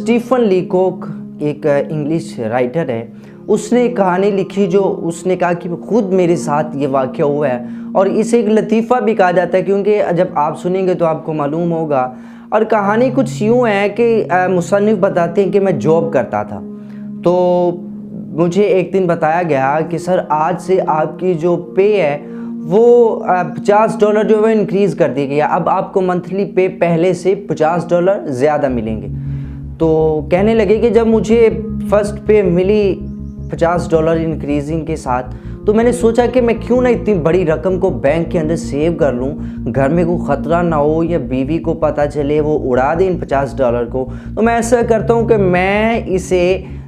Stephen लीकॉक एक English writer है, उसने एक कहानी लिखी जो उसने कहा कि खुद मेरे साथ ये वाक़या हुआ है और इसे एक लतीफ़ा भी कहा जाता है, क्योंकि जब आप सुनेंगे तो आपको मालूम होगा। और कहानी कुछ यूँ है कि मुसन्निफ़ बताते हैं कि मैं जॉब करता था, तो मुझे एक दिन बताया गया कि सर आज से आपकी जो पे है वो $50 जो है इंक्रीज़ कर दी गई है, अब आपको मंथली पे पहले से $50 ज़्यादा मिलेंगे। तो कहने लगे कि जब मुझे फ़र्स्ट पे मिली $50 इंक्रीजिंग के साथ, तो मैंने सोचा कि मैं क्यों ना इतनी बड़ी रकम को बैंक के अंदर सेव कर लूं, घर में कोई ख़तरा ना हो या बीवी को पता चले वो उड़ा दे इन $50 को। तो मैं ऐसा करता हूं कि मैं इसे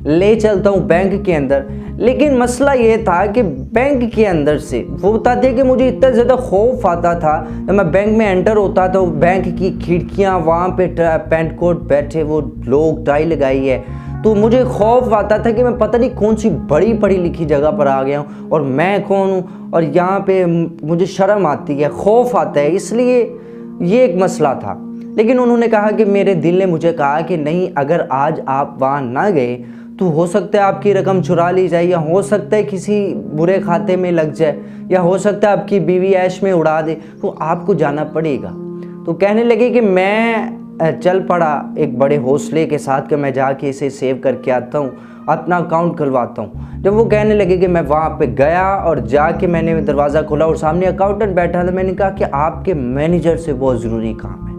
ले चलता हूं बैंक के अंदर। लेकिन मसला ये था कि बैंक के अंदर से वो बताते कि मुझे इतना ज़्यादा खौफ आता था जब मैं बैंक में एंटर होता तो बैंक की खिड़कियाँ, वहाँ पे पैंट कोट बैठे वो लोग, टाई लगाई है, तो मुझे खौफ आता था कि मैं पता नहीं कौन सी बड़ी पढ़ी लिखी जगह पर आ गया हूँ और मैं कौन हूँ, और यहाँ पे मुझे शर्म आती है, खौफ आता है, इसलिए ये एक मसला था। लेकिन उन्होंने कहा कि मेरे दिल ने मुझे कहा कि नहीं, अगर आज आप वहाँ ना गए तो हो सकता है आपकी रकम चुरा ली जाए, या हो सकता है किसी बुरे खाते में लग जाए, या हो सकता है आपकी बीवी ऐश में उड़ा दे, तो आपको जाना पड़ेगा। तो कहने लगे कि मैं चल पड़ा एक बड़े हौसले के साथ कि मैं जाके इसे सेव करके आता हूँ, अपना अकाउंट खुलवाता हूँ। जब वो कहने लगे कि मैं वहाँ पे गया और जाके मैंने दरवाज़ा खोला और सामने अकाउंटेंट बैठा था, मैंने कहा कि आपके मैनेजर से बहुत ज़रूरी काम है,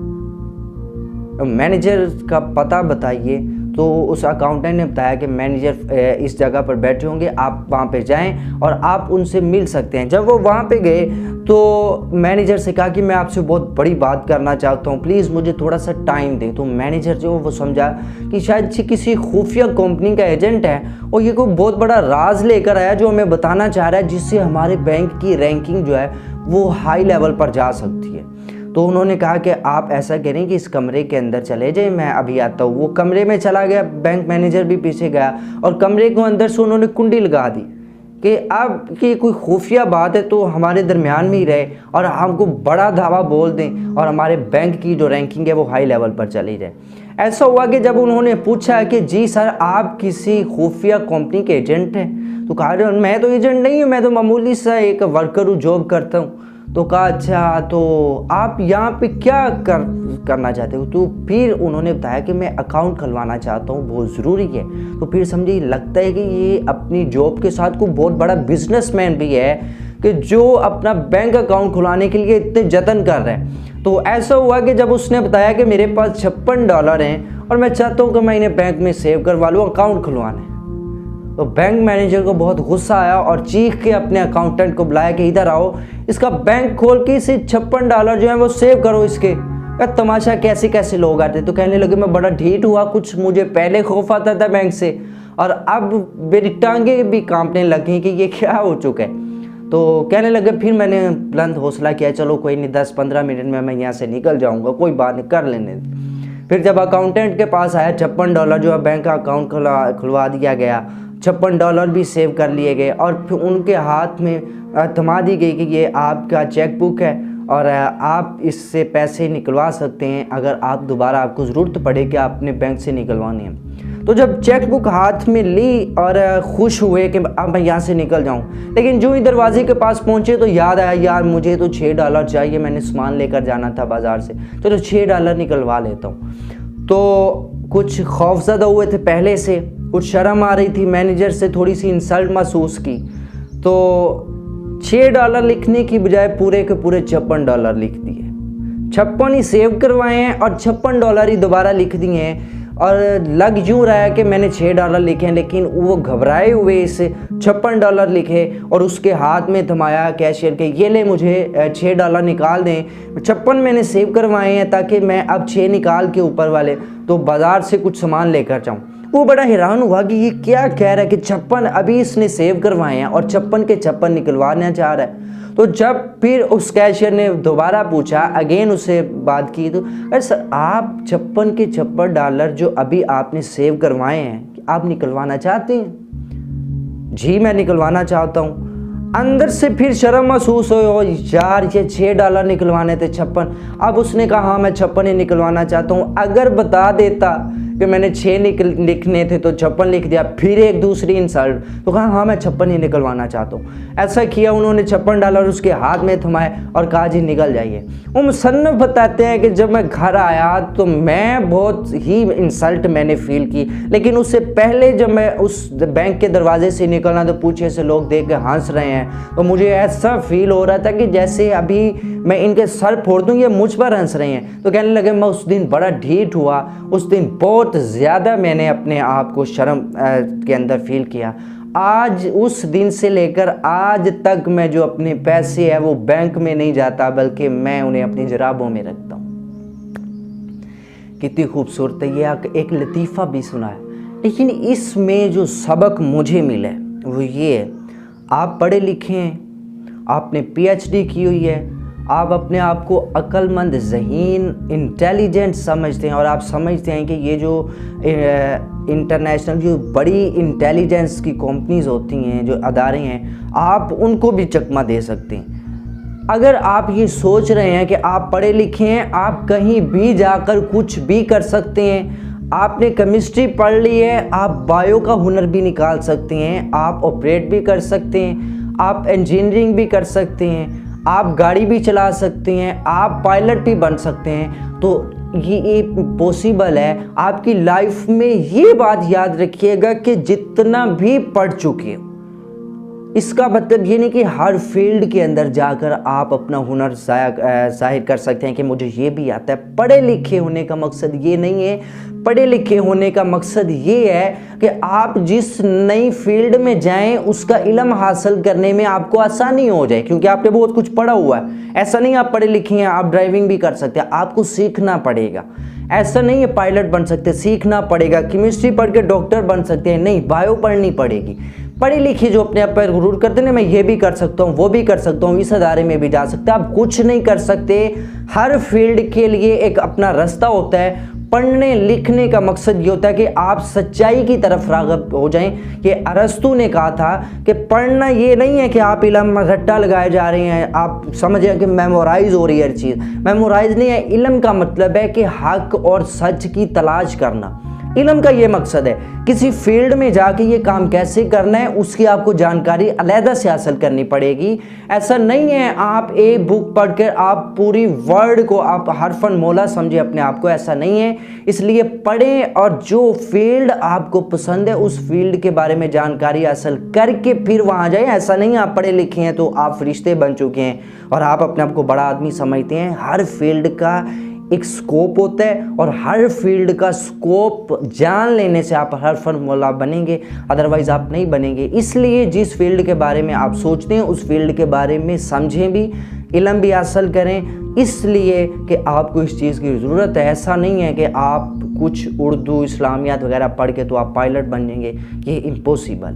मैनेजर का पता बताइए। तो उस अकाउंटेंट ने बताया कि मैनेजर इस जगह पर बैठे होंगे, आप वहाँ पे जाएं और आप उनसे मिल सकते हैं। जब वो वहाँ पे गए तो मैनेजर से कहा कि मैं आपसे बहुत बड़ी बात करना चाहता हूँ, प्लीज़ मुझे थोड़ा सा टाइम दें। तो मैनेजर जो वो समझा कि शायद से किसी खुफिया कंपनी का एजेंट है और ये कोई बहुत बड़ा राज लेकर आया जो हमें बताना चाह रहा है, जिससे हमारे बैंक की रैंकिंग जो है वो हाई लेवल पर जा सकती है। तो उन्होंने कहा कि आप ऐसा करें कि इस कमरे के अंदर चले जाएं, मैं अभी आता हूँ। वो कमरे में चला गया, बैंक मैनेजर भी पीछे गया और कमरे को अंदर से उन्होंने कुंडी लगा दी कि अब की कोई खुफिया बात है तो हमारे दरमियान में ही रहे और हमको बड़ा धावा बोल दें और हमारे बैंक की जो रैंकिंग है वो हाई लेवल पर चली जाए। ऐसा हुआ कि जब उन्होंने पूछा कि जी सर आप किसी खुफिया कंपनी के एजेंट हैं, तो कहा मैं तो एजेंट नहीं हूँ, मैं तो मामूली सा एक वर्कर हूँ, जॉब करता हूँ। तो कहा अच्छा, तो आप यहाँ पे क्या करना चाहते हो? तो फिर उन्होंने बताया कि मैं अकाउंट खुलवाना चाहता हूँ, बहुत ज़रूरी है। तो फिर समझिए लगता है कि ये अपनी जॉब के साथ कोई बहुत बड़ा बिजनेसमैन भी है कि जो अपना बैंक अकाउंट खुलाने के लिए इतने जतन कर रहे हैं। तो ऐसा हुआ कि जब उसने बताया कि मेरे पास $56 हैं और मैं चाहता हूँ कि मैं इन्हें बैंक में सेव करवा लूँ, अकाउंट खुलवाना है, तो बैंक मैनेजर को बहुत गुस्सा आया और चीख के अपने अकाउंटेंट को बुलाया कि इधर आओ, इसका बैंक खोल के इसे $56 जो है वो सेव करो इसके। तमाशा कैसे कैसे लोग आते। तो कहने लगे मैं बड़ा ढीठ हुआ, कुछ मुझे पहले खौफ आता था बैंक से और अब मेरी टांगे भी कांपने लगी कि ये क्या हो चुका है। तो कहने लगे, फिर मैंने बुलंद हौसला किया, चलो कोई नहीं, 10-15 मिनट में मैं यहाँ से निकल जाऊँगा, कोई बात नहीं, कर लेने। फिर जब अकाउंटेंट के पास आया, $56 जो है बैंक का अकाउंट खुलवा दिया गया, $56 भी सेव कर लिए गए और फिर उनके हाथ में थमा दी गई कि ये आपका चेक बुक है और आप इससे पैसे निकलवा सकते हैं अगर आप दोबारा आपको ज़रूरत पड़े कि आपने बैंक से निकलवाने हैं। तो जब चेक बुक हाथ में ली और खुश हुए कि अब मैं यहाँ से निकल जाऊँ, लेकिन जो ही दरवाजे के पास पहुँचे तो याद आया यार मुझे तो $6 चाहिए, मैंने सामान लेकर जाना था बाज़ार से, चलो $6 निकलवा लेता हूँ। तो कुछ खौफज़दा हुए थे पहले से, कुछ शर्म आ रही थी, मैनेजर से थोड़ी सी इंसल्ट महसूस की, तो $6 लिखने की बजाय पूरे के पूरे $56 लिख दिए। 56 ही सेव करवाए हैं और $56 ही दोबारा लिख दिए हैं। और लग यूँ रहा है कि मैंने $6 लिखे हैं, लेकिन वो घबराए हुए इसे $56 लिखे और उसके हाथ में थमाया कैशियर के, ये ले मुझे $6 निकाल दें, 56 मैंने सेव करवाए हैं ताकि मैं अब 6 निकाल के ऊपर वाले तो बाज़ार से कुछ सामान लेकर जाऊँ। वो बड़ा हैरान हुआ कि ये क्या कह रहा है कि 56 अभी इसने सेव करवाए हैं और 56 के 56 निकलवाना चाह रहा है। तो जब फिर उस कैशियर ने दोबारा पूछा, अगेन उससे बात की, तो अरे सर आप $56 के $56 जो अभी आपने सेव करवाए हैं आप निकलवाना चाहते हैं? जी मैं निकलवाना चाहता हूँ। अंदर से फिर शर्म महसूस हो, यार ये $6 निकलवाने थे 56। अब उसने कहा हाँ मैं 56 ही निकलवाना चाहता हूँ। अगर बता देता कि मैंने 6 लिखने थे तो 56 लिख दिया। फिर एक दूसरी इंसल्ट, तो कहा हाँ मैं 56 ही निकलवाना चाहता हूँ। ऐसा किया, उन्होंने 56 डाला और उसके हाथ में थमाए और कहा जी निकल जाइए। वो मुसन्निफ बताते हैं कि जब मैं घर आया तो मैं बहुत ही इंसल्ट मैंने फील की, लेकिन उससे पहले जब मैं उस बैंक के दरवाजे से निकलना तो पीछे से लोग देख के हंस रहे हैं, तो मुझे ऐसा फील हो रहा था कि जैसे अभी मैं इनके सर फोड़ दूँ, ये मुझ पर हंस रहे हैं। तो कहने लगे मैं उस दिन बड़ा ढीठ हुआ, उस दिन बहुत ज़्यादा मैंने अपने आप को शर्म के अंदर फील किया। आज उस दिन से लेकर आज तक मैं जो अपने पैसे है वो बैंक में नहीं जाता, बल्कि मैं उन्हें अपनी जराबों में रखता हूँ। कितनी खूबसूरत है। ये एक लतीफ़ा भी सुना है, लेकिन इसमें जो सबक मुझे मिला है वो ये है, आप पढ़े लिखे हैं, आपने PhD की हुई है, आप अपने आप को अक्लमंद, ज़हीन, इंटेलिजेंट समझते हैं और आप समझते हैं कि ये जो इंटरनेशनल जो बड़ी इंटेलिजेंस की कंपनीज होती हैं, जो अदारे हैं, आप उनको भी चकमा दे सकते हैं। अगर आप ये सोच रहे हैं कि आप पढ़े लिखे हैं, आप कहीं भी जाकर कुछ भी कर सकते हैं, आपने केमिस्ट्री पढ़ ली है, आप बायो का हुनर भी निकाल सकते हैं, आप ऑपरेट भी कर सकते हैं, आप इंजीनियरिंग भी कर सकते हैं, आप गाड़ी भी चला सकते हैं, आप पायलट भी बन सकते हैं, तो ये पॉसिबल है। आपकी लाइफ में ये बात याद रखिएगा कि जितना भी पढ़ चुके हो, इसका मतलब ये नहीं कि हर फील्ड के अंदर जाकर आप अपना हुनर ज़ाहिर कर सकते हैं कि मुझे ये भी आता है। पढ़े लिखे होने का मकसद ये नहीं है। पढ़े लिखे होने का मकसद ये है कि आप जिस नई फील्ड में जाएं उसका इल्म हासिल करने में आपको आसानी हो जाए, क्योंकि आपने बहुत कुछ पढ़ा हुआ है। ऐसा नहीं आप पढ़े लिखे हैं आप ड्राइविंग भी कर सकते हैं, आपको सीखना पड़ेगा। ऐसा नहीं है पायलट बन सकते, सीखना पड़ेगा। केमिस्ट्री पढ़ के डॉक्टर बन सकते हैं, नहीं, बायो पढ़नी पड़ेगी। पढ़े लिखे जो अपने आप पर गुरूर करते हैं ना, मैं ये भी कर सकता हूँ, वो भी कर सकता हूँ, इस अदारे में भी जा सकते हैं, आप कुछ नहीं कर सकते। हर फील्ड के लिए एक अपना रास्ता होता है। पढ़ने लिखने का मकसद ये होता है कि आप सच्चाई की तरफ राग़िब हो जाएं। कि अरस्तु ने कहा था कि पढ़ना ये नहीं है कि आप इल्म रट्टा लगाए जा रहे हैं, आप समझें कि मेमोराइज हो रही है हर चीज़। मेमोराइज नहीं है, इल्म का मतलब है कि हक और सच की तलाश करना। इल्म का ये मकसद है। किसी फील्ड में जाके ये काम कैसे करना है उसकी आपको जानकारी अलहदा से हासिल करनी पड़ेगी। ऐसा नहीं है आप एक बुक पढ़कर आप पूरी वर्ल्ड को आप हरफन मौला समझे अपने आप को, ऐसा नहीं है। इसलिए पढ़ें और जो फील्ड आपको पसंद है उस फील्ड के बारे में जानकारी हासिल करके फिर वहाँ जाए। ऐसा नहीं आप पढ़े लिखे हैं तो आप फरिश्ते बन चुके हैं और आप अपने आप को बड़ा आदमी समझते हैं। हर फील्ड का एक स्कोप होता है और हर फील्ड का स्कोप जान लेने से आप हर फन मौला बनेंगे, अदरवाइज़ आप नहीं बनेंगे। इसलिए जिस फील्ड के बारे में आप सोचते हैं उस फील्ड के बारे में समझें भी, इल्म भी हासिल करें, इसलिए कि आपको इस चीज़ की ज़रूरत है। ऐसा नहीं है कि आप कुछ उर्दू इस्लामियात वगैरह पढ़ के तो आप पायलट बन जाएंगे, ये इम्पॉसिबल।